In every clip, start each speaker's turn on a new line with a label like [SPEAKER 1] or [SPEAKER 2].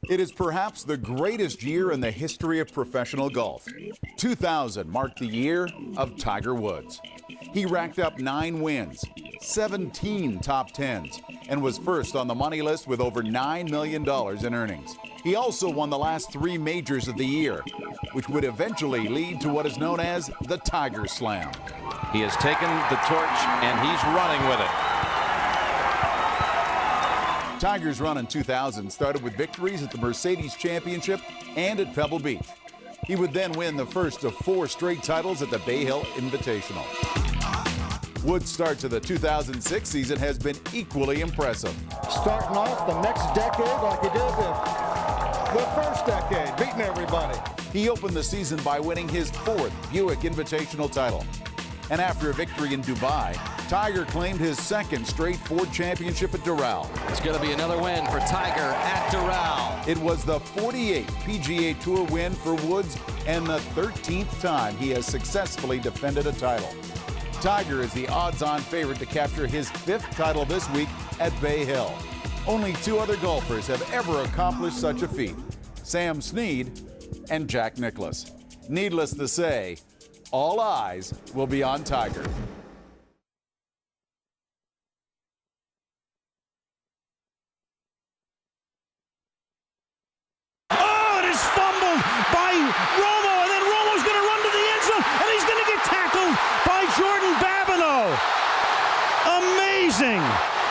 [SPEAKER 1] It is perhaps the greatest year in the history of professional golf. 2000 marked the year of Tiger Woods. He racked up 9 wins, 17 top 10s, and was first on the money list with over $9 million in earnings. He also won the last 3 majors of the year, which would eventually lead to what is known as the Tiger Slam.
[SPEAKER 2] He has taken the torch and he's running with it.
[SPEAKER 1] Tiger's run in 2000 started with victories at the Mercedes Championship and at Pebble Beach. He would then win the first of 4 straight titles at the Bay Hill Invitational. Woods' start to the 2006 season has been equally impressive.
[SPEAKER 3] Starting off the next decade like he did the first decade, beating everybody.
[SPEAKER 1] He opened the season by winning his 4th Buick Invitational title. And after a victory in Dubai, Tiger claimed his 2nd straight Ford Championship at Doral.
[SPEAKER 2] It's going to be another win for Tiger at Doral.
[SPEAKER 1] It was the 48th PGA Tour win for Woods and the 13th time he has successfully defended a title. Tiger is the odds-on favorite to capture his 5th title this week at Bay Hill. Only 2 other golfers have ever accomplished such a feat, Sam Snead and Jack Nicklaus. Needless to say, all eyes will be on Tiger.
[SPEAKER 4] Oh, it is fumbled by Romo, and then Romo's going to run to the end zone, and he's going to get tackled by Jordan Babineau. Amazing.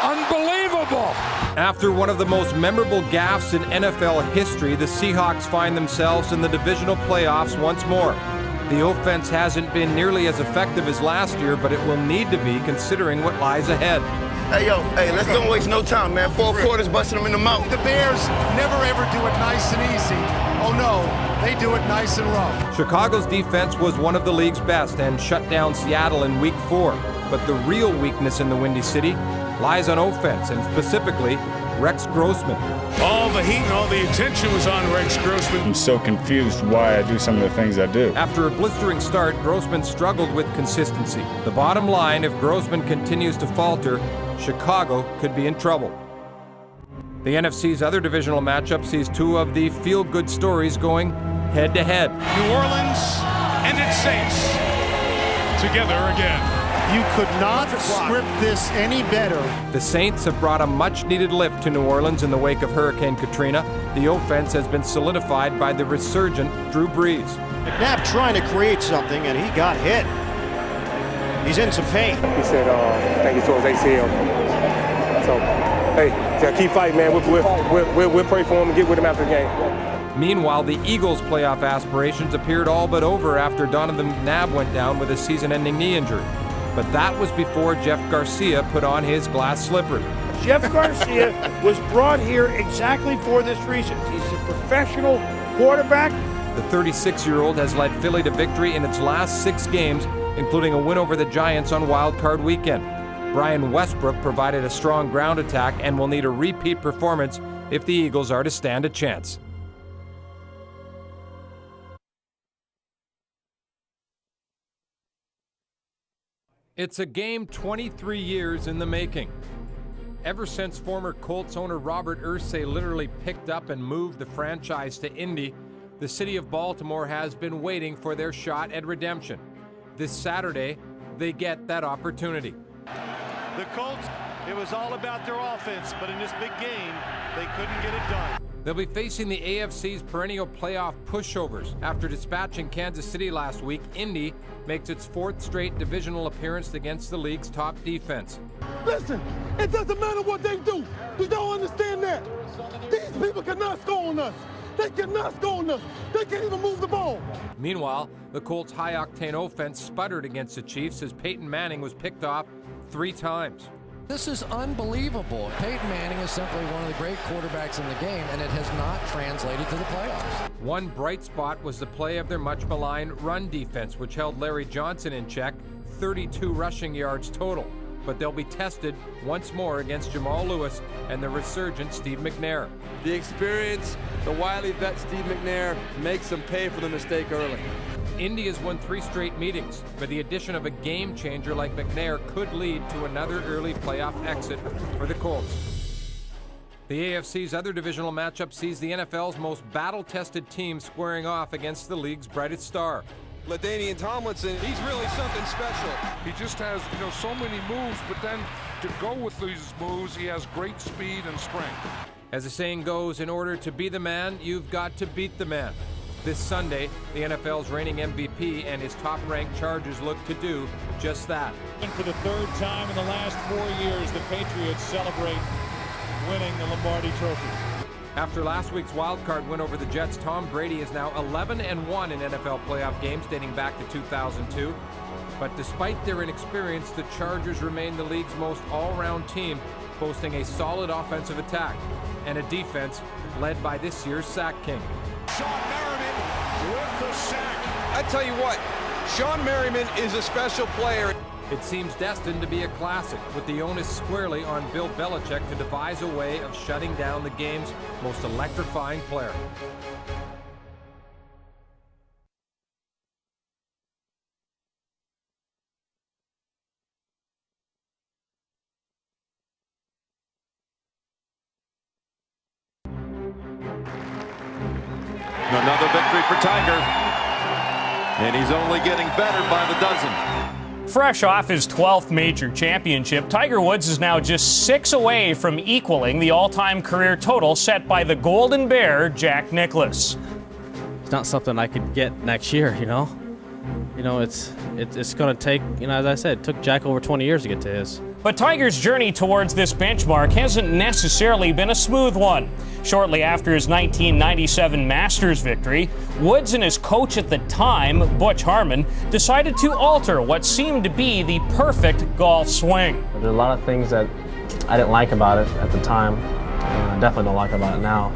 [SPEAKER 5] Unbelievable. After one of the most memorable gaffes in NFL history, the Seahawks find themselves in the divisional playoffs once more. The offense hasn't been nearly as effective as last year, but it will need to be considering what lies ahead.
[SPEAKER 6] Hey, let's don't waste no time, man. 4 quarters busting them in the mouth.
[SPEAKER 7] The Bears never ever do it nice and easy. Oh no, they do it nice and rough.
[SPEAKER 5] Chicago's defense was one of the league's best and shut down Seattle in Week 4. But the real weakness in the Windy City lies on offense, and specifically Rex Grossman.
[SPEAKER 8] All the heat and all the attention was on Rex Grossman.
[SPEAKER 9] I'm so confused why I do some of the things I do.
[SPEAKER 5] After a blistering start, Grossman struggled with consistency. The bottom line, if Grossman continues to falter, Chicago could be in trouble. The NFC's other divisional matchup sees 2 of the feel-good stories going head-to-head.
[SPEAKER 8] New Orleans and its Saints together again.
[SPEAKER 7] You could not script this any better.
[SPEAKER 5] The Saints have brought a much-needed lift to New Orleans in the wake of Hurricane Katrina. The offense has been solidified by the resurgent Drew Brees.
[SPEAKER 7] McNabb trying to create something, and he got hit. He's in some pain.
[SPEAKER 9] He said, thank you to his ACL. So, hey, just keep fighting, man. We'll pray for him and get with him after the game.
[SPEAKER 5] Meanwhile, the Eagles' playoff aspirations appeared all but over after Donovan McNabb went down with a season-ending knee injury. But that was before Jeff Garcia put on his glass slipper.
[SPEAKER 4] Jeff Garcia was brought here exactly for this reason. He's a professional quarterback.
[SPEAKER 5] The 36-year-old has led Philly to victory in its last 6 games, including a win over the Giants on Wild Card Weekend. Brian Westbrook provided a strong ground attack and will need a repeat performance if the Eagles are to stand a chance. It's a game 23 years in the making. Ever since former Colts owner Robert Irsay literally picked up and moved the franchise to Indy, the city of Baltimore has been waiting for their shot at redemption. This Saturday, they get that opportunity.
[SPEAKER 4] The Colts, it was all about their offense, but in this big game, they couldn't get it done.
[SPEAKER 5] They'll be facing the AFC's perennial playoff pushovers. After dispatching Kansas City last week, Indy makes its 4th straight divisional appearance against the league's top defense.
[SPEAKER 3] Listen, it doesn't matter what they do. You don't understand that. These people cannot score on us. They cannot score on us. They can't even move the ball.
[SPEAKER 5] Meanwhile, the Colts' high-octane offense sputtered against the Chiefs as Peyton Manning was picked off 3 times.
[SPEAKER 10] This is unbelievable. Peyton Manning is simply one of the great quarterbacks in the game, and it has not translated to the playoffs.
[SPEAKER 5] One bright spot was the play of their much-maligned run defense, which held Larry Johnson in check, 32 rushing yards total. But they'll be tested once more against Jamal Lewis and the resurgent Steve McNair.
[SPEAKER 11] The experience, the wily vet Steve McNair makes them pay for the mistake early.
[SPEAKER 5] Indy has won 3 straight meetings, but the addition of a game changer like McNair could lead to another early playoff exit for the Colts. The AFC's other divisional matchup sees the NFL's most battle-tested team squaring off against the league's brightest star.
[SPEAKER 11] LaDainian Tomlinson, he's really something special.
[SPEAKER 8] He just has, so many moves, but then to go with these moves, he has great speed and strength.
[SPEAKER 5] As the saying goes, in order to be the man, you've got to beat the man. This Sunday, the NFL's reigning MVP and his top-ranked Chargers look to do just that.
[SPEAKER 4] And for the third time in the last 4 years, the Patriots celebrate winning the Lombardi Trophy.
[SPEAKER 5] After last week's wildcard win over the Jets, Tom Brady is now 11-1 in NFL playoff games dating back to 2002. But despite their inexperience, the Chargers remain the league's most all-round team, boasting a solid offensive attack and a defense led by this year's sack king.
[SPEAKER 8] Sean Merriman with the sack.
[SPEAKER 11] I tell you what, Sean Merriman is a special player.
[SPEAKER 5] It seems destined to be a classic, with the onus squarely on Bill Belichick to devise a way of shutting down the game's most electrifying player.
[SPEAKER 2] Another victory for Tiger, and he's only getting better by the dozen.
[SPEAKER 12] Fresh off his 12th major championship, Tiger Woods is now just 6 away from equaling the all-time career total set by the Golden Bear, Jack Nicklaus.
[SPEAKER 13] It's not something I could get next year, it's going to take, as I said, it took Jack over 20 years to get to his.
[SPEAKER 12] But Tiger's journey towards this benchmark hasn't necessarily been a smooth one. Shortly after his 1997 Masters victory, Woods and his coach at the time, Butch Harmon, decided to alter what seemed to be the perfect golf swing.
[SPEAKER 13] There's a lot of things that I didn't like about it at the time, and I definitely don't like about it now.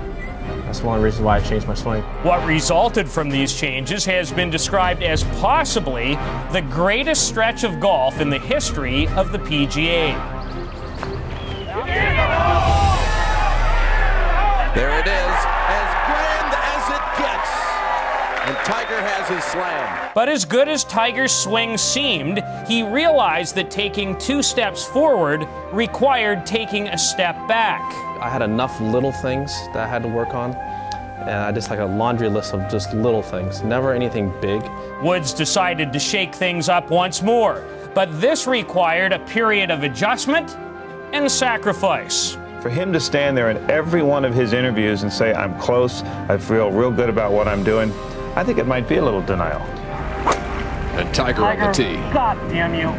[SPEAKER 13] That's one of the reasons why I changed my swing.
[SPEAKER 12] What resulted from these changes has been described as possibly the greatest stretch of golf in the history of the PGA.
[SPEAKER 2] There it is, as grand as it gets. And Tiger has his slam.
[SPEAKER 12] But as good as Tiger's swing seemed, he realized that taking 2 steps forward required taking a step back.
[SPEAKER 13] I had enough little things that I had to work on, and I just like a laundry list of just little things, never anything big.
[SPEAKER 12] Woods decided to shake things up once more, but this required a period of adjustment and sacrifice.
[SPEAKER 14] For him to stand there in every one of his interviews and say, I'm close, I feel real good about what I'm doing, I think it might be a little denial.
[SPEAKER 2] And Tiger on the tee.
[SPEAKER 12] God damn you.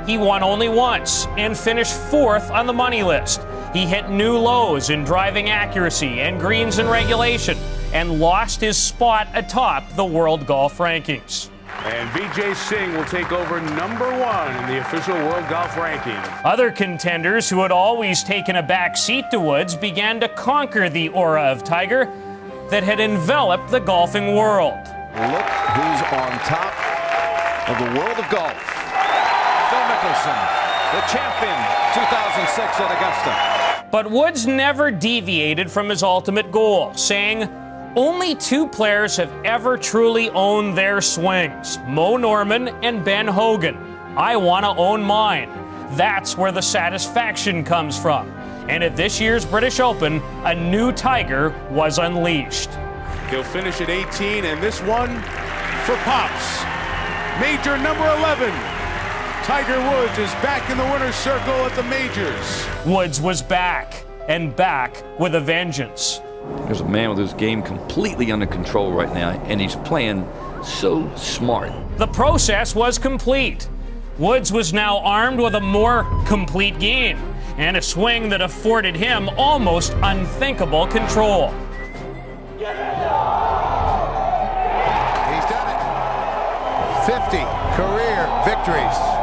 [SPEAKER 12] He won only once and finished 4th on the money list. He hit new lows in driving accuracy and greens in regulation and lost his spot atop the world golf rankings.
[SPEAKER 9] And Vijay Singh will take over #1 in the official world golf rankings.
[SPEAKER 12] Other contenders who had always taken a back seat to Woods began to conquer the aura of Tiger that had enveloped the golfing world.
[SPEAKER 2] Look who's on top of the world of golf. Phil Mickelson, the champion, 2006 at Augusta.
[SPEAKER 12] But Woods never deviated from his ultimate goal, saying, only 2 players have ever truly owned their swings, Mo Norman and Ben Hogan. I want to own mine. That's where the satisfaction comes from. And at this year's British Open, a new Tiger was unleashed.
[SPEAKER 9] He'll finish at 18, and this one for Pops. Major number 11. Tiger Woods is back in the winner's circle at the majors.
[SPEAKER 12] Woods was back, and back with a vengeance.
[SPEAKER 15] There's a man with his game completely under control right now, and he's playing so smart.
[SPEAKER 12] The process was complete. Woods was now armed with a more complete game and a swing that afforded him almost unthinkable control.
[SPEAKER 1] He's done it. 50 career victories.